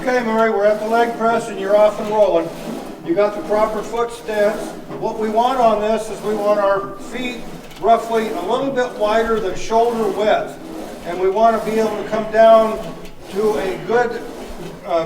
Okay, Murray, we're at the leg press and you're off and rolling. You got the proper foot stance. What we want on this is we want our feet roughly a little bit wider than shoulder width. And we want to be able to come down to a good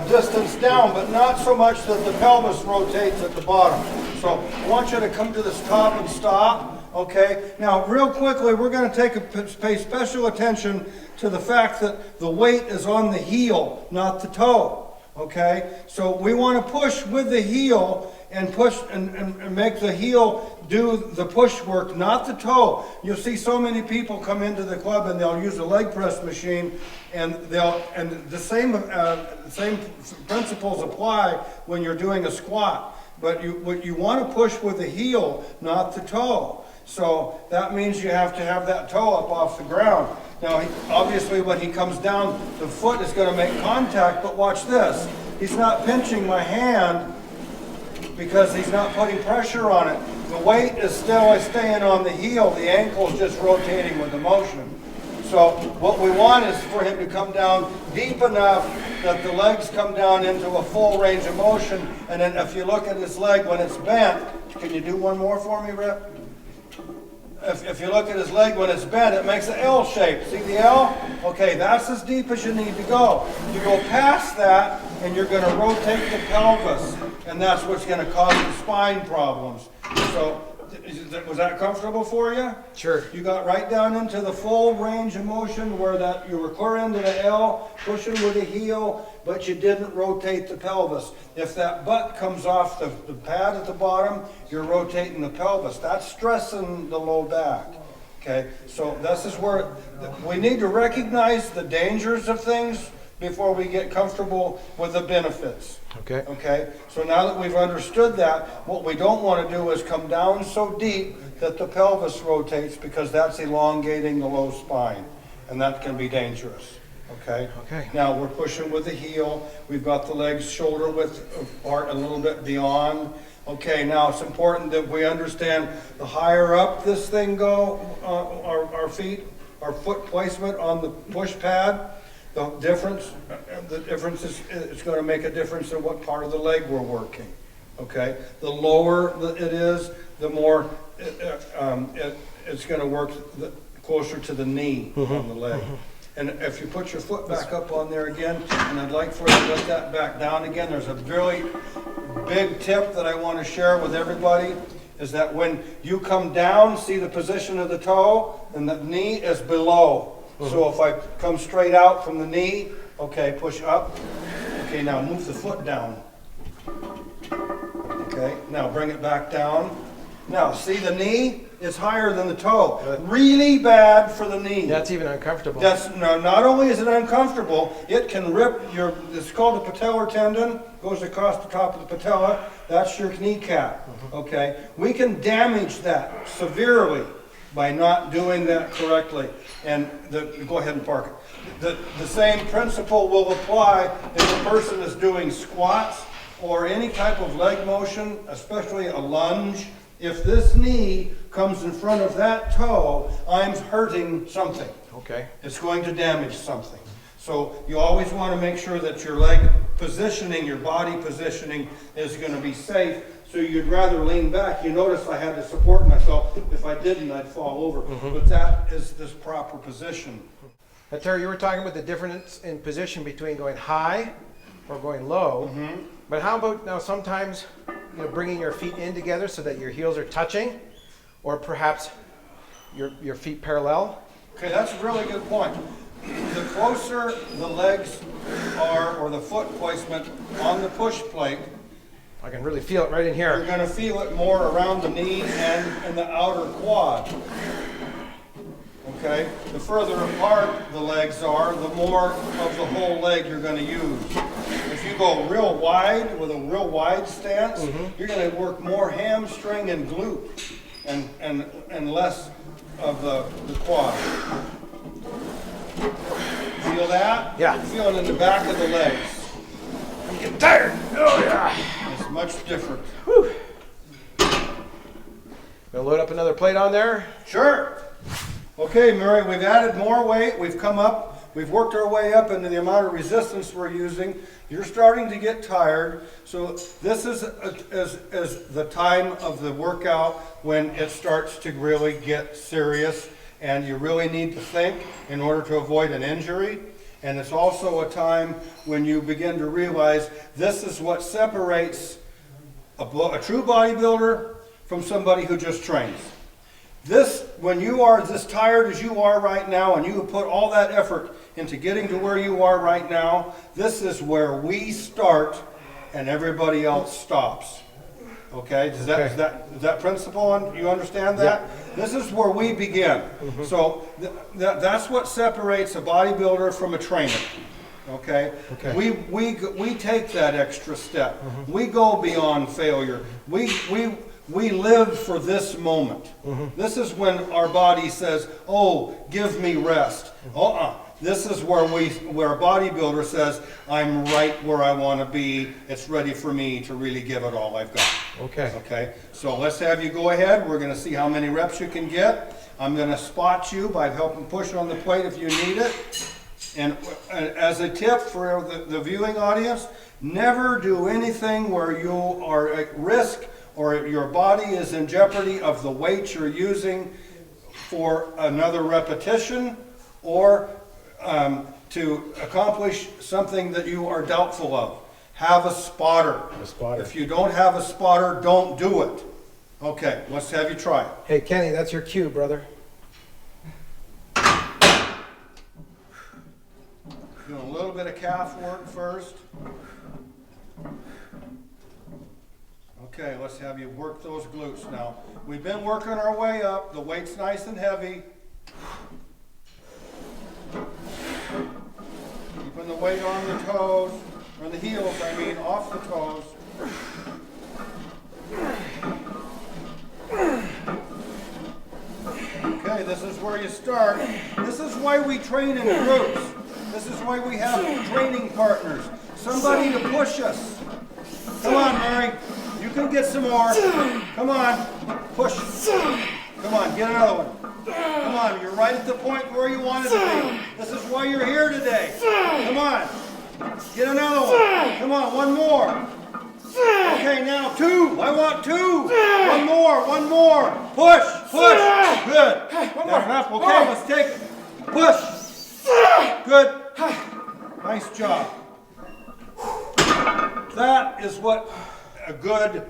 distance down, but not so much that the pelvis rotates at the bottom. So I want you to come to this top and stop. Okay, now real quickly, we're going to pay special attention to the fact that the weight is on the heel, not the toe. Okay, so we want to push with the heel and push and make the heel do the push work, not the toe. You'll see so many people come into the club and they'll use a leg press machine, and the same principles apply when you're doing a squat. But you want to push with the heel, not the toe. So that means you have to have that toe up off the ground. Now, obviously, when he comes down, the foot is going to make contact, but watch this. He's not pinching my hand because he's not putting pressure on it. The weight is still staying on the heel. The ankle is just rotating with the motion. So what we want is for him to come down deep enough that the legs come down into a full range of motion. And then if you look at his leg when it's bent, can you do one more for me, Rip? If you look at his leg when it's bent, it makes an L shape. See the L? Okay, that's as deep as you need to go. You go past that, and you're going to rotate the pelvis, and that's what's going to cause the spine problems. So, was that comfortable for you? Sure. You got right down into the full range of motion where that you were clear into the L, pushing with the heel, but you didn't rotate the pelvis. If that butt comes off the pad at the bottom, you're rotating the pelvis. That's stressing the low back. Okay, so this is where we need to recognize the dangers of things before we get comfortable with the benefits. Okay. Okay, so now that we've understood that, what we don't want to do is come down so deep that the pelvis rotates, because that's elongating the low spine, and that can be dangerous. Okay? Okay. Now we're pushing with the heel. We've got the legs shoulder width apart a little bit beyond. Okay, now it's important that we understand the higher up this thing go, our feet, our foot placement on the push pad, the difference is it's going to make a difference in what part of the leg we're working. Okay, the lower it is, the more it's going to work closer to the knee on the leg. And if you put your foot back up on there again, and I'd like for you to let that back down again, there's a really big tip that I want to share with everybody, is that when you come down, see the position of the toe, and the knee is below. So if I come straight out from the knee, okay, push up. Okay, now move the foot down. Okay, now bring it back down. Now, see the knee? It's higher than the toe. Really bad for the knee. That's even uncomfortable. No, not only is it uncomfortable, it can rip it's called the patellar tendon, goes across the top of the patella. That's your kneecap, okay? We can damage that severely by not doing that correctly. And go ahead and park it. The same principle will apply if a person is doing squats or any type of leg motion, especially a lunge. If this knee comes in front of that toe, I'm hurting something. Okay. It's going to damage something. So you always want to make sure that your leg positioning, your body positioning is going to be safe. So you'd rather lean back. You notice I had to support myself. If I didn't, I'd fall over. But that is this proper position. Now, Terry, you were talking about the difference in position between going high or going low. But how about now sometimes, bringing your feet in together so that your heels are touching, or perhaps your feet parallel? Okay, that's a really good point. The closer the legs are, or the foot placement on the push plate, I can really feel it right in here. you're going to feel it more around the knee and in the outer quad. Okay? The further apart the legs are, the more of the whole leg you're going to use. If you go real wide, with a real wide stance, you're going to work more hamstring and glute and less of the quad. Feel that? Yeah. Feel it in the back of the legs. I'm getting tired. Oh, yeah. It's much different. Whew. Gonna load up another plate on there? Sure. Okay, Murray, we've added more weight. We've come up We've worked our way up into the amount of resistance we're using. You're starting to get tired. So this is the time of the workout when it starts to really get serious and you really need to think in order to avoid an injury. And it's also a time when you begin to realize this is what separates a true bodybuilder from somebody who just trains. This, when you are as tired as you are right now and you have put all that effort into getting to where you are right now, this is where we start and everybody else stops. Okay, is that principle, you understand that? Yeah. This is where we begin. So that's what separates a bodybuilder from a trainer. Okay? We take that extra step. We go beyond failure. We live for this moment. This is when our body says, oh, give me rest. This is where a bodybuilder says, I'm right where I want to be. It's ready for me to really give it all I've got. Okay. So let's have you go ahead. We're going to see how many reps you can get. I'm going to spot you by helping push on the plate if you need it. And as a tip for the viewing audience, never do anything where you are at risk or your body is in jeopardy of the weight you're using for another repetition or to accomplish something that you are doubtful of. Have a spotter. If you don't have a spotter, don't do it. Okay, let's have you try it. Hey, Kenny, that's your cue, brother. Doing a little bit of calf work first. Okay, let's have you work those glutes now. We've been working our way up. The weight's nice and heavy. Keeping the weight on the toes, or the heels, I mean, off the toes. Okay, this is where you start. This is why we train in groups. This is why we have training partners. Somebody to push us. Come on, Mary. You can get some more. Come on. Push. Come on, get another one. Come on, you're right at the point where you wanted to be. This is why you're here today. Come on. Get another one. Come on, one more. Okay, now two. I want two. One more. Push. Good. That's enough. Okay, let's take it. Push. Good. Nice job. That is what a good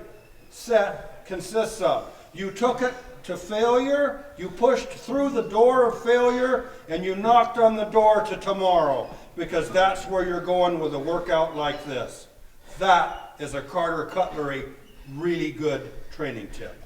set consists of. You took it to failure, you pushed through the door of failure, and you knocked on the door to tomorrow, because that's where you're going with a workout like this. That is a Cutlery really good training tip.